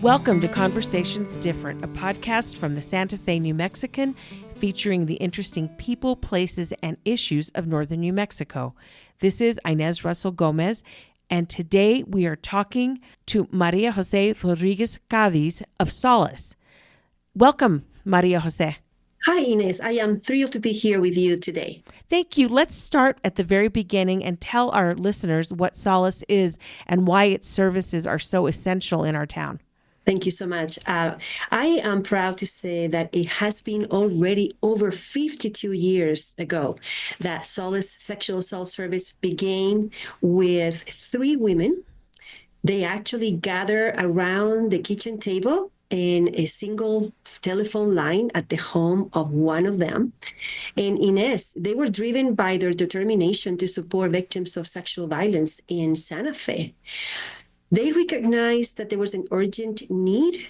Welcome to Conversations Different, a podcast from the Santa Fe New Mexican featuring the interesting people, places, and issues of northern New Mexico. This is Inez Russell Gomez, and today we are talking to María José Rodríguez Cádiz of Solace. Welcome, María José. Hi, Inez. I am thrilled to be here with you today. Thank you. Let's start at the very beginning and tell our listeners what Solace is and why its services are so essential in our town. Thank you so much. I am proud to say that it has been already over 52 years ago that Solace Sexual Assault Service began with 3 women. They actually gather around the kitchen table in a single telephone line at the home of one of them. And Inez, they were driven by their determination to support victims of sexual violence in Santa Fe. They recognized that there was an urgent need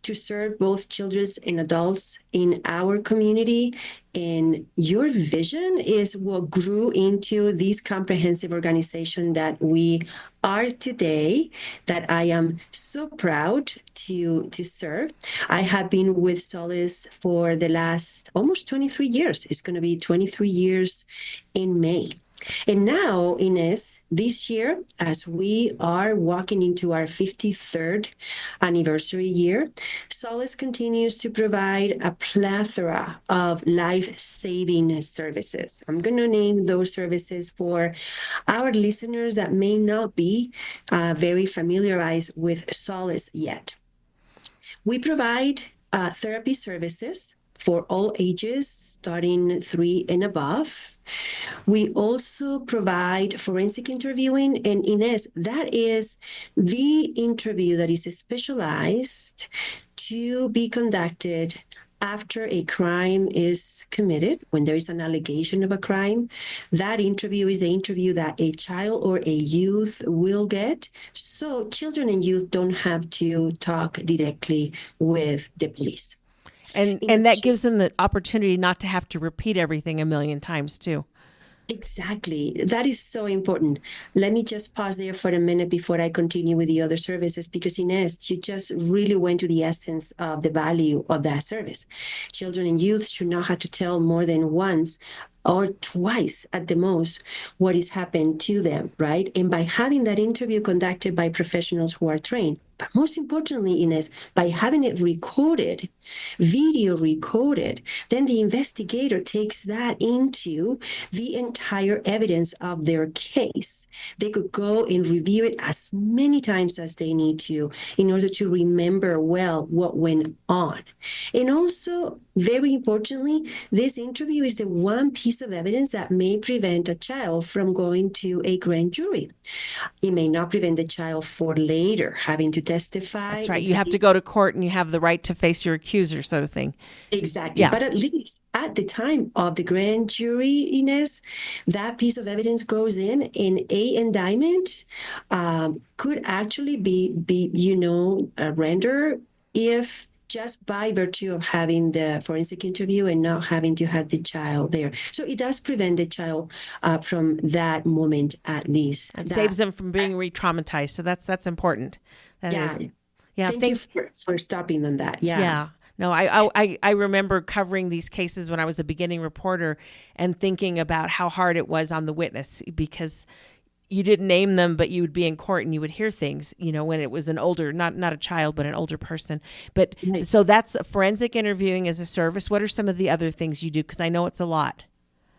to serve both children and adults in our community. And your vision is what grew into this comprehensive organization that we are today, that I am so proud to serve. I have been with Solace for the last almost 23 years. It's going to be 23 years in May. And now, Inez, this year, as we are walking into our 53rd anniversary year, Solace continues to provide a plethora of life-saving services. I'm going to name those services for our listeners that may not be very familiarized with Solace yet. We provide therapy services for all ages, starting 3 and above. We also provide forensic interviewing, and Inez, that is the interview that is specialized to be conducted after a crime is committed, when there is an allegation of a crime. That interview is the interview that a child or a youth will get, so children and youth don't have to talk directly with the police. And that gives them the opportunity not to have to repeat everything a million times, too. Exactly. That is so important. Let me just pause there for a minute before I continue with the other services, because Inez, you just really went to the essence of the value of that service. Children and youth should not have to tell more than once or twice at the most what has happened to them, right? And by having that interview conducted by professionals who are trained, but most importantly, Inez, by having it recorded, video recorded, then the investigator takes that into the entire evidence of their case. They could go and review it as many times as they need to in order to remember well what went on. And also, very importantly, this interview is the one piece of evidence that may prevent a child from going to a grand jury. It may not prevent the child for later having to testify. That's right. You have to go to court and you have the right to face your accuser, sort of thing. Exactly. Yeah. But at least at the time of the grand jury, Inez, that piece of evidence goes in, and a indictment could actually be rendered if just by virtue of having the forensic interview and not having to have the child there. So it does prevent the child from that moment, at least. It saves them from being re-traumatized. So that's important. Yeah. Thank you for stopping on that. Yeah. Yeah. No, I remember covering these cases when I was a beginning reporter and thinking about how hard it was on the witness, because you didn't name them, but you would be in court and you would hear things, when it was an older, not a child, but an older person. But right. So that's forensic interviewing as a service. What are some of the other things you do? Because I know it's a lot.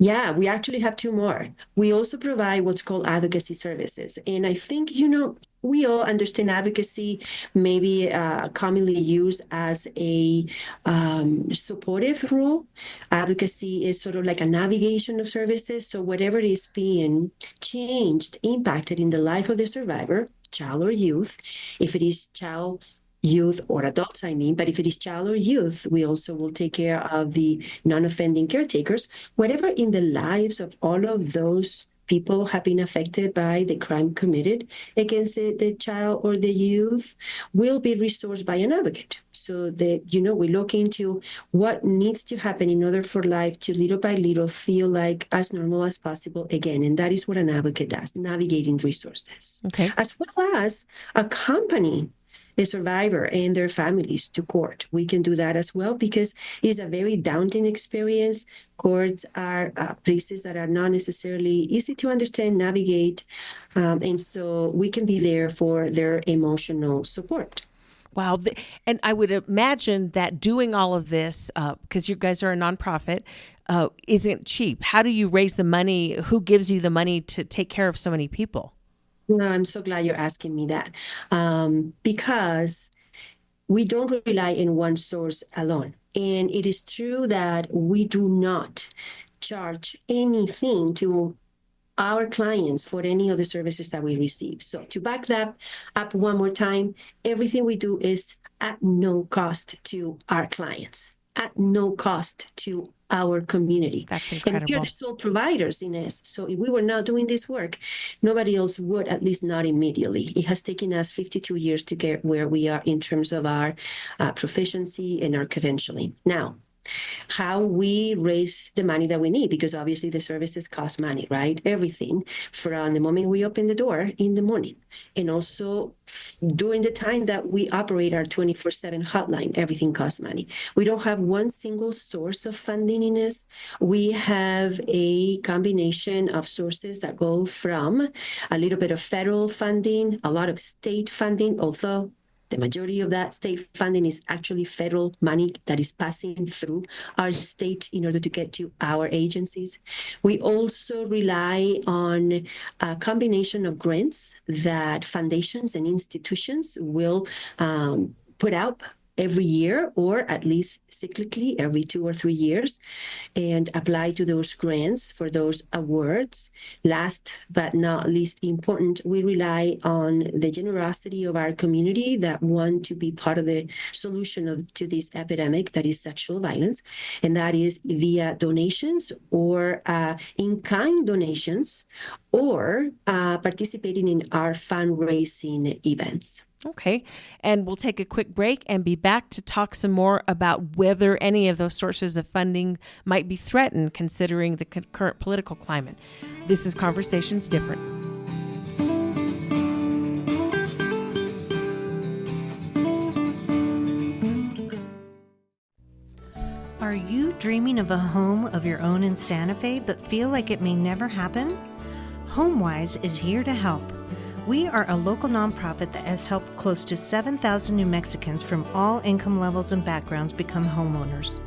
Yeah, we actually have 2 more. We also provide what's called advocacy services. And I think, we all understand advocacy may be commonly used as a supportive role. Advocacy is sort of like a navigation of services. So whatever is being changed, impacted in the life of the survivor, child or youth, if it is child, youth, or adults, but if it is child or youth, we also will take care of the non-offending caretakers. Whatever in the lives of all of those people have been affected by the crime committed against the child or the youth will be resourced by an advocate. So that, we look into what needs to happen in order for life to little by little feel like as normal as possible again. And that is what an advocate does, navigating resources. Okay. As well as accompany a survivor and their families to court. We can do that as well because it's a very daunting experience. Courts are places that are not necessarily easy to understand, navigate, and so we can be there for their emotional support. Wow. And I would imagine that doing all of this, because you guys are a nonprofit, isn't cheap. How do you raise the money? Who gives you the money to take care of so many people? No, I'm so glad you're asking me that because we don't rely on one source alone. And it is true that we do not charge anything to our clients for any of the services that we receive. So to back that up one more time, everything we do is at no cost to our clients, at no cost to our community. That's And we are incredible. the sole providers in this. So if we were not doing this work, nobody else would, at least not immediately. It has taken us 52 years to get where we are in terms of our proficiency and our credentialing. Now, how we raise the money that we need, because obviously the services cost money, right? Everything from the moment we open the door in the morning, and also during the time that we operate our 24/7 hotline, everything costs money. We don't have one single source of funding in this. We have a combination of sources that go from a little bit of federal funding, a lot of state funding, although the majority of that state funding is actually federal money that is passing through our state in order to get to our agencies. We also rely on a combination of grants that foundations and institutions will put out every year, or at least cyclically every 2 or 3 years, and apply to those grants for those awards. Last but not least important, we rely on the generosity of our community that want to be part of the solution to this epidemic that is sexual violence, and that is via donations or in-kind donations, or participating in our fundraising events. Okay. And we'll take a quick break and be back to talk some more about whether any of those sources of funding might be threatened considering the current political climate. This is Conversations Different. Are you dreaming of a home of your own in Santa Fe but feel like it may never happen? HomeWise is here to help. We are a local nonprofit that has helped close to 7,000 New Mexicans from all income levels and backgrounds become homeowners.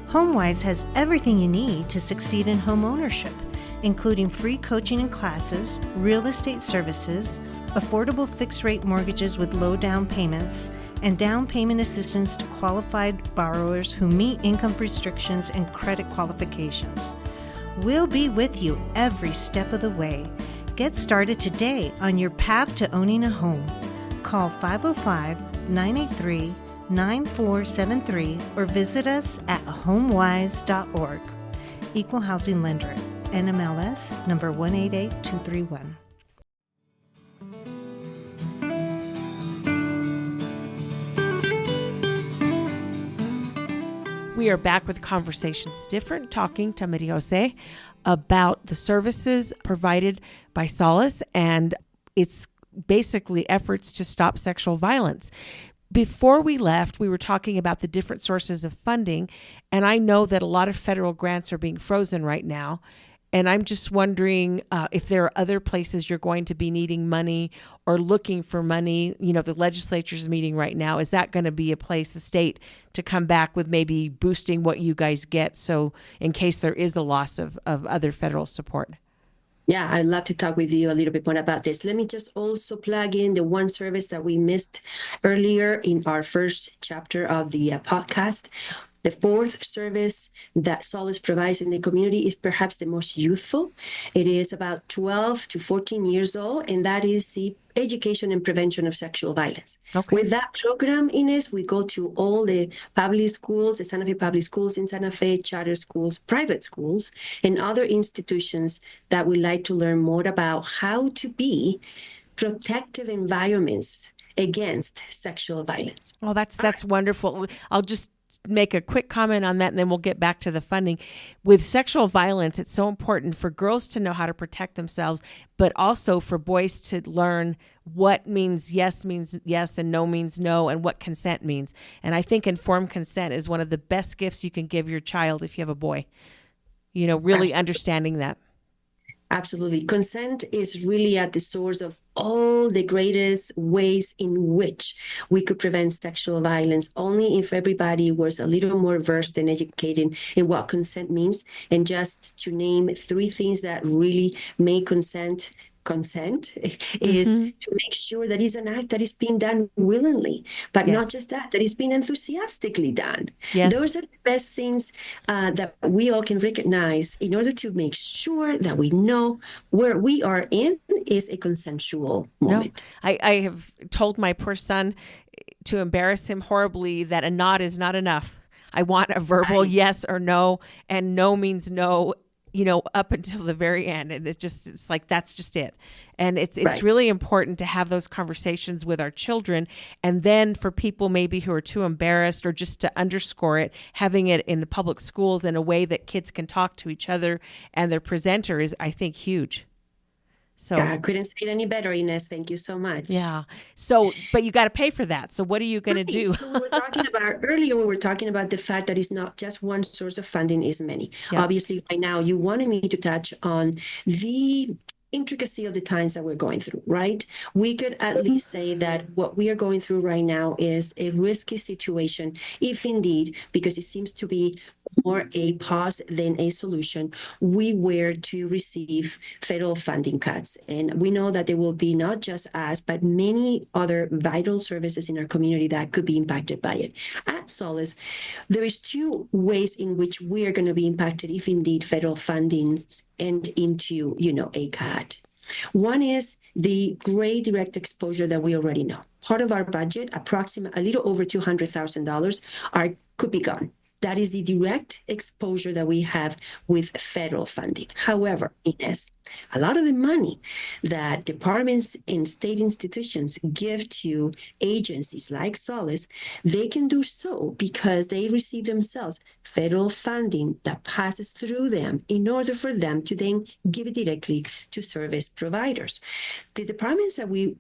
HomeWise has everything you need to succeed in home ownership, including free coaching and classes, real estate services, affordable fixed-rate mortgages with low down payments, and down payment assistance to qualified borrowers who meet income restrictions and credit qualifications. We'll be with you every step of the way. Get started today on your path to owning a home. Call 505-983-9473 or visit us at homewise.org. Equal Housing Lender, NMLS number 188231. We are back with Conversations Different, talking to Maria Jose about the services provided by Solace and its basically efforts to stop sexual violence. Before we left, we were talking about the different sources of funding, and I know that a lot of federal grants are being frozen right now. And I'm just wondering if there are other places you're going to be needing money or looking for money. You know, the legislature's meeting right now. Is that going to be a place, the state, to come back with maybe boosting what you guys get? So in case there is a loss of other federal support. Yeah, I'd love to talk with you a little bit more about this. Let me just also plug in the one service that we missed earlier in our first chapter of the podcast. The fourth service that Solace provides in the community is perhaps the most youthful. It is about 12 to 14 years old, and that is the education and prevention of sexual violence. Okay. With that program, Ines, we go to all the public schools, the Santa Fe public schools in Santa Fe, charter schools, private schools, and other institutions that would like to learn more about how to be protective environments against sexual violence. Well, that's wonderful. I'll just make a quick comment on that, and then we'll get back to the funding. With sexual violence, it's so important for girls to know how to protect themselves, but also for boys to learn what means yes and no means no, and what consent means. And I think informed consent is one of the best gifts you can give your child if you have a boy, really understanding that. Absolutely. Consent is really at the source of all the greatest ways in which we could prevent sexual violence, only if everybody was a little more versed and educated in what consent means. And just to name 3 things that really make consent is to make sure that it's an act that is being done willingly, but not just that it's being enthusiastically done. Yes. Those are the best things that we all can recognize in order to make sure that we know where we are in is a consensual moment. No, I have told my poor son, to embarrass him horribly, that a nod is not enough. I want a verbal yes or no, and no means no, up until the very end. And it's like, that's just it. And it's really important to have those conversations with our children. And then for people maybe who are too embarrassed, or just to underscore it, having it in the public schools in a way that kids can talk to each other and their presenter is, I think, huge. So I couldn't say it any better, Inez. Thank you so much. Yeah. So, but you got to pay for that. So what are you going to do? So we were talking about the fact that it's not just one source of funding, is many. Yep. Obviously, right now, you wanted me to touch on the intricacy of the times that we're going through, right? We could at least say that what we are going through right now is a risky situation, if indeed, because it seems to be more a pause than a solution, we were to receive federal funding cuts. And we know that there will be not just us, but many other vital services in our community that could be impacted by it. At Solace, there is 2 ways in which we are going to be impacted if indeed federal funding end into, a cut. One is the great direct exposure that we already know. Part of our budget, approximately a little over $200,000, could be gone. That is the direct exposure that we have with federal funding. However, Inez, a lot of the money that departments and state institutions give to agencies like Solace, they can do so because they receive themselves federal funding that passes through them in order for them to then give it directly to service providers. The departments that we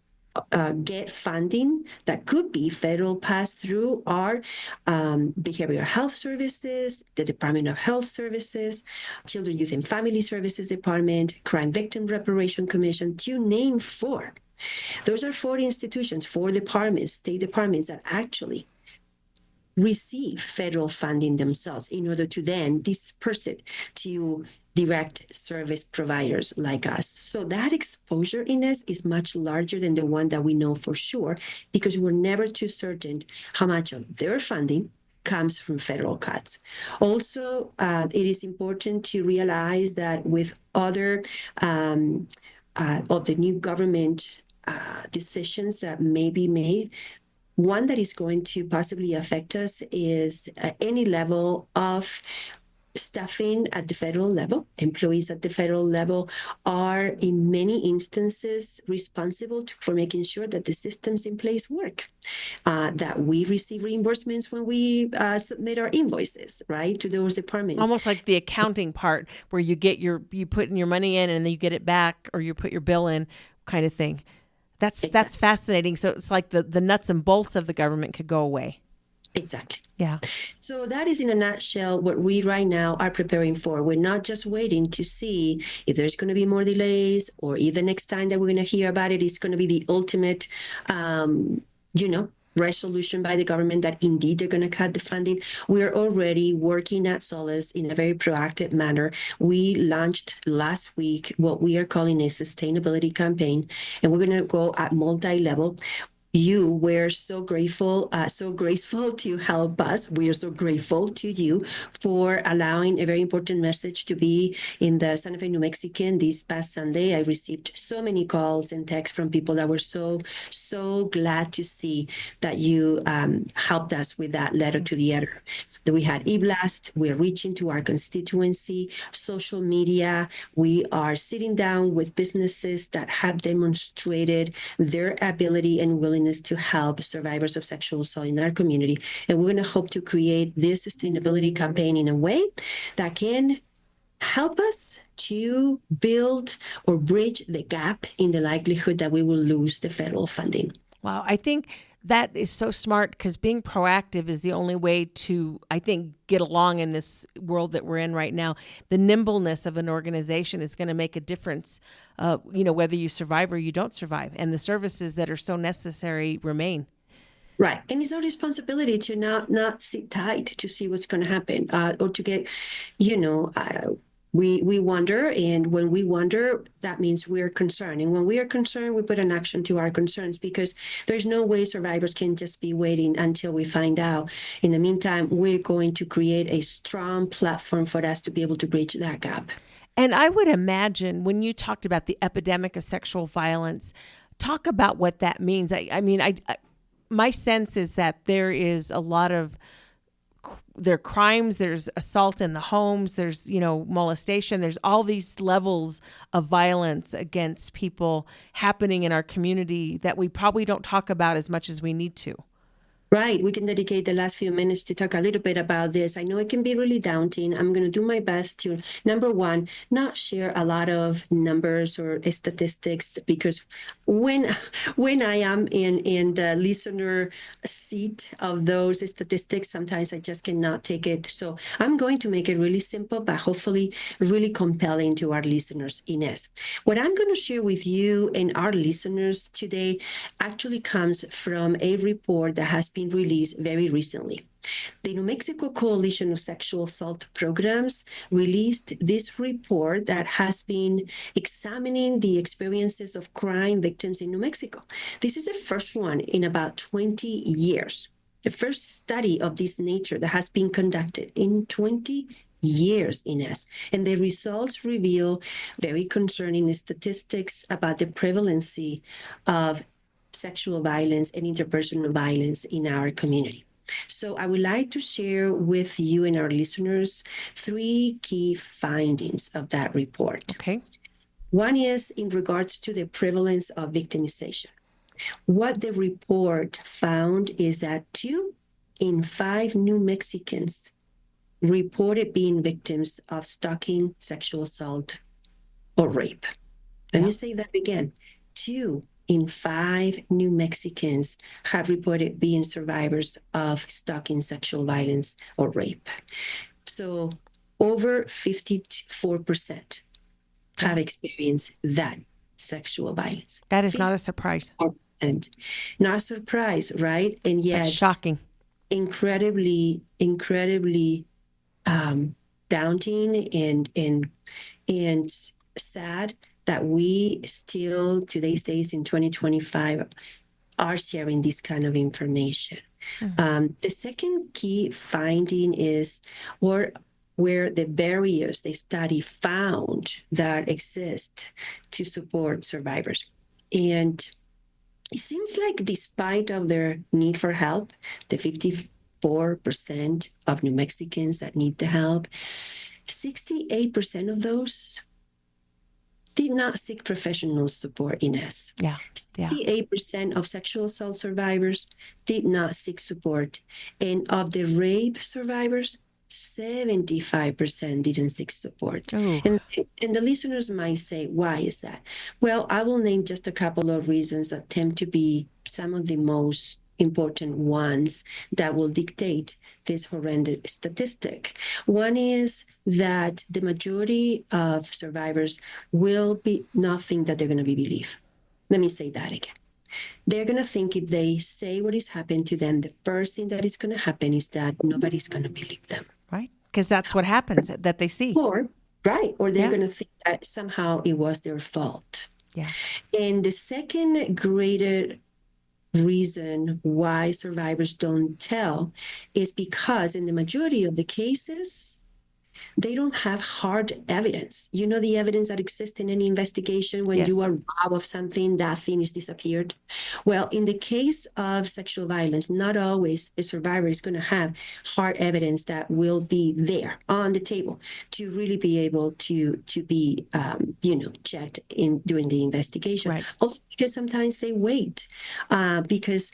get funding that could be federal pass-through are Behavioral Health Services, the Department of Health Services, Children, Youth, and Family Services Department, Crime Victim Reparation Commission, to name 4. Those are 4 institutions, 4 departments, state departments that actually receive federal funding themselves in order to then disperse it to direct service providers like us. So that exposure, Inez, is much larger than the one that we know for sure, because we're never too certain how much of their funding comes from federal cuts. Also, it is important to realize that with other of the new government decisions that may be made, one that is going to possibly affect us is any level of staffing at the federal level. Employees at the federal level are in many instances responsible for making sure that the systems in place work, that we receive reimbursements when we submit our invoices, right, to those departments. Almost like the accounting part where you put in your money in and then you get it back, or you put your bill in, kind of thing. That's fascinating. So it's like the nuts and bolts of the government could go away. Exactly. Yeah. So that is in a nutshell what we right now are preparing for. We're not just waiting to see if there's going to be more delays, or if the next time that we're going to hear about it is going to be the ultimate, resolution by the government that indeed they're going to cut the funding. We're already working at Solace in a very proactive manner. We launched last week what we are calling a sustainability campaign, and we're going to go at multi-level. You were so grateful, so graceful to help us. We are so grateful to you for allowing a very important message to be in the Santa Fe New Mexican this past Sunday. I received so many calls and texts from people that were so glad to see that you helped us with that letter to the editor. That we had e-blast, we're reaching to our constituency, social media. We are sitting down with businesses that have demonstrated their ability and willingness willingness to help survivors of sexual assault in our community. And we're going to hope to create this sustainability campaign in a way that can help us to build or bridge the gap in the likelihood that we will lose the federal funding. Wow, I think that is so smart, because being proactive is the only way to, I think, get along in this world that we're in right now. The nimbleness of an organization is going to make a difference, whether you survive or you don't survive. And the services that are so necessary remain. Right. And it's our responsibility to not sit tight to see what's going to happen, or to get, we wonder. And when we wonder, that means we're concerned. And when we are concerned, we put an action to our concerns, because there's no way survivors can just be waiting until we find out. In the meantime, we're going to create a strong platform for us to be able to bridge that gap. And I would imagine, when you talked about the epidemic of sexual violence, talk about what that means. My sense is that there is a lot of crimes, there's assault in the homes, there's, molestation, there's all these levels of violence against people happening in our community that we probably don't talk about as much as we need to. Right. We can dedicate the last few minutes to talk a little bit about this. I know it can be really daunting. I'm going to do my best to, number one, not share a lot of numbers or statistics, because when I am in the listener seat of those statistics, sometimes I just cannot take it. So I'm going to make it really simple, but hopefully really compelling to our listeners, Inez. What I'm going to share with you and our listeners today actually comes from a report that has been released very recently. The New Mexico Coalition of Sexual Assault Programs released this report that has been examining the experiences of crime victims in New Mexico. This is the first one in about 20 years, the first study of this nature that has been conducted in 20 years, Inez. And the results reveal very concerning statistics about the prevalence of sexual violence and interpersonal violence in our community. So I would like to share with you and our listeners 3 key findings of that report. Okay. One is in regards to the prevalence of victimization. What the report found is that 2 in 5 New Mexicans reported being victims of stalking, sexual assault, or rape. Let me say that again. 2 in 5 New Mexicans have reported being survivors of stalking, sexual violence, or rape. So over 54% have experienced that sexual violence. That is not a surprise. And not a surprise, right? And yet, that's shocking. Incredibly daunting and sad that we still, today's days in 2025, are sharing this kind of information. The second key finding is where the barriers the study found that exist to support survivors. And it seems like despite of their need for help, the 54% of New Mexicans that need the help, 68% of those did not seek professional support, Inez. 68% of sexual assault survivors did not seek support. And of the rape survivors, 75% didn't seek support. And the listeners might say, why is that? Well, I will name just a couple of reasons that tend to be some of the most important ones that will dictate this horrendous statistic. One is that the majority of survivors will not think that they're going to be believed. Let me say that again. They're going to think if they say what is happening to them, the first thing that is going to happen is that nobody's going to believe them. Right? Because that's what happens, that they see. Or they're going to think that somehow it was their fault. Yeah. And the second greater reason why survivors don't tell is because in the majority of the cases, they don't have hard evidence. You know, the evidence that exists in any investigation when Yes. you are robbed of something, that thing is disappeared. Well, in the case of sexual violence, not always a survivor is going to have hard evidence that will be there on the table to really be able to be, checked in during the investigation. Right. Also, because sometimes they wait because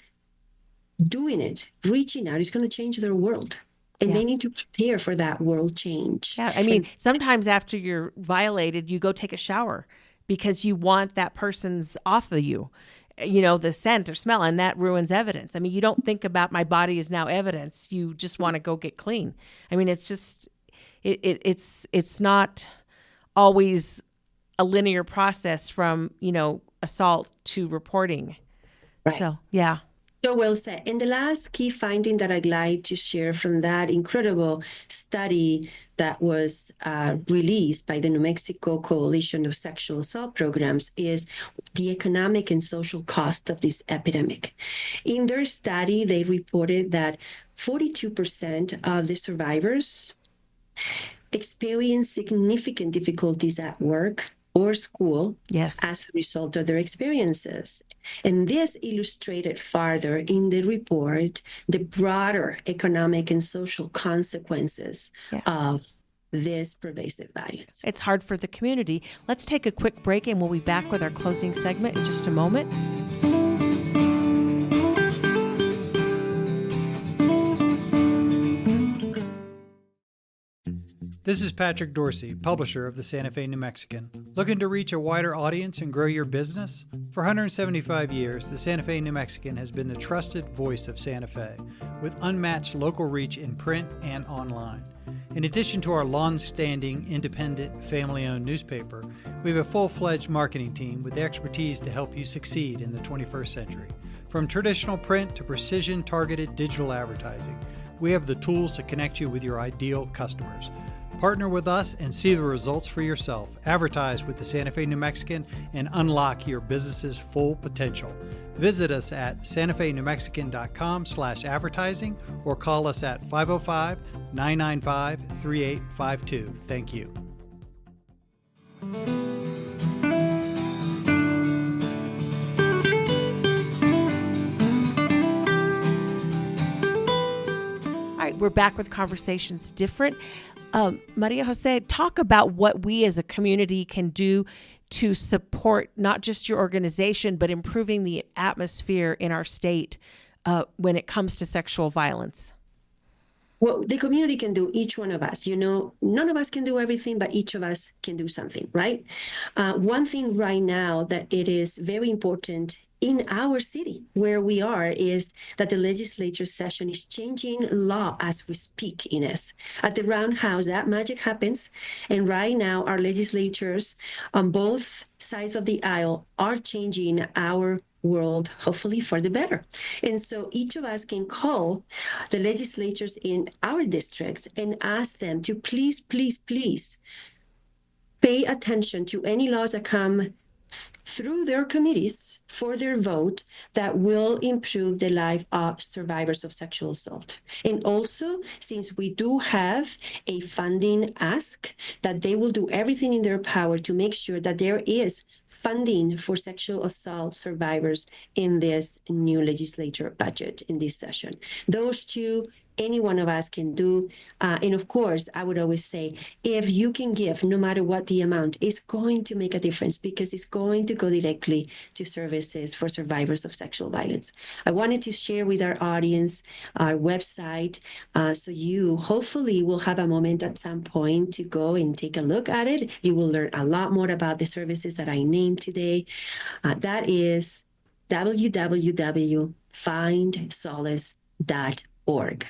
doing it, reaching out, is going to change their world. And they need to prepare for that world change. Yeah, I mean, sometimes after you're violated, you go take a shower because you want that person's off of you, the scent or smell, and that ruins evidence. I mean, you don't think about my body is now evidence. You just want to go get clean. I mean, it's just, it's not always a linear process from, assault to reporting. Right. So, yeah. So well said. And the last key finding that I'd like to share from that incredible study that was released by the New Mexico Coalition of Sexual Assault Programs is the economic and social cost of this epidemic. In their study, they reported that 42% of the survivors experience significant difficulties at work or school as a result of their experiences. And this illustrated further in the report the broader economic and social consequences of this pervasive violence. It's hard for the community. Let's take a quick break and we'll be back with our closing segment in just a moment. This is Patrick Dorsey, publisher of the Santa Fe New Mexican. Looking to reach a wider audience and grow your business? For 175 years, the Santa Fe New Mexican has been the trusted voice of Santa Fe, with unmatched local reach in print and online. In addition to our long-standing, independent, family-owned newspaper, we have a full-fledged marketing team with the expertise to help you succeed in the 21st century. From traditional print to precision-targeted digital advertising, we have the tools to connect you with your ideal customers. Partner with us and see the results for yourself. Advertise with the Santa Fe New Mexican and unlock your business's full potential. Visit us at santafenewmexican.com/advertising or call us at 505-995-3852. Thank you. All right, we're back with Conversations Different. Maria Jose, talk about what we as a community can do to support not just your organization, but improving the atmosphere in our state when it comes to sexual violence. Well, the community can do, each one of us. None of us can do everything, but each of us can do something, right? One thing right now that it is very important in our city where we are is that the legislature session is changing law as we speak, Ines. At the Roundhouse, that magic happens. And right now, our legislatures on both sides of the aisle are changing our world, hopefully for the better. And so each of us can call the legislatures in our districts and ask them to please, please, please pay attention to any laws that come through their committees for their vote that will improve the life of survivors of sexual assault. And also, since we do have a funding ask, that they will do everything in their power to make sure that there is funding for sexual assault survivors in this new legislature budget in this session. Those two, any one of us can do. And of course, I would always say, if you can give, no matter what the amount, it's going to make a difference because it's going to go directly to services for survivors of sexual violence. I wanted to share with our audience our website so you hopefully will have a moment at some point to go and take a look at it. You will learn a lot more about the services that I named today. That is www.findsolace.org.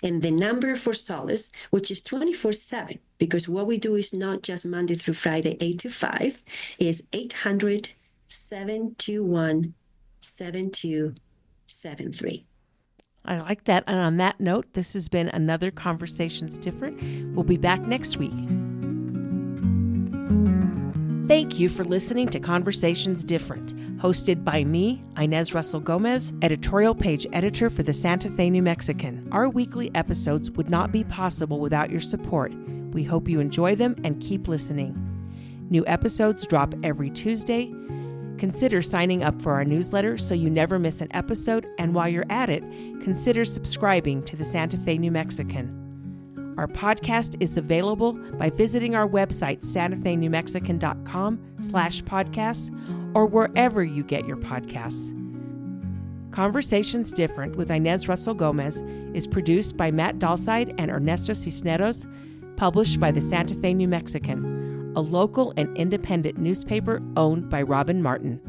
And the number for Solace, which is 24/7, because what we do is not just Monday through Friday, 8 to 5, is 800-721-7273. I like that. And on that note, this has been another Conversations Different. We'll be back next week. Thank you for listening to Conversations Different, hosted by me, Inez Russell Gomez, editorial page editor for the Santa Fe New Mexican. Our weekly episodes would not be possible without your support. We hope you enjoy them and keep listening. New episodes drop every Tuesday. Consider signing up for our newsletter so you never miss an episode, and while you're at it, consider subscribing to the Santa Fe New Mexican. Our podcast is available by visiting our website, santafenewmexican.com/podcasts, or wherever you get your podcasts. Conversations Different with Inez Russell Gomez is produced by Matt Dalside and Ernesto Cisneros, published by the Santa Fe New Mexican, a local and independent newspaper owned by Robin Martin.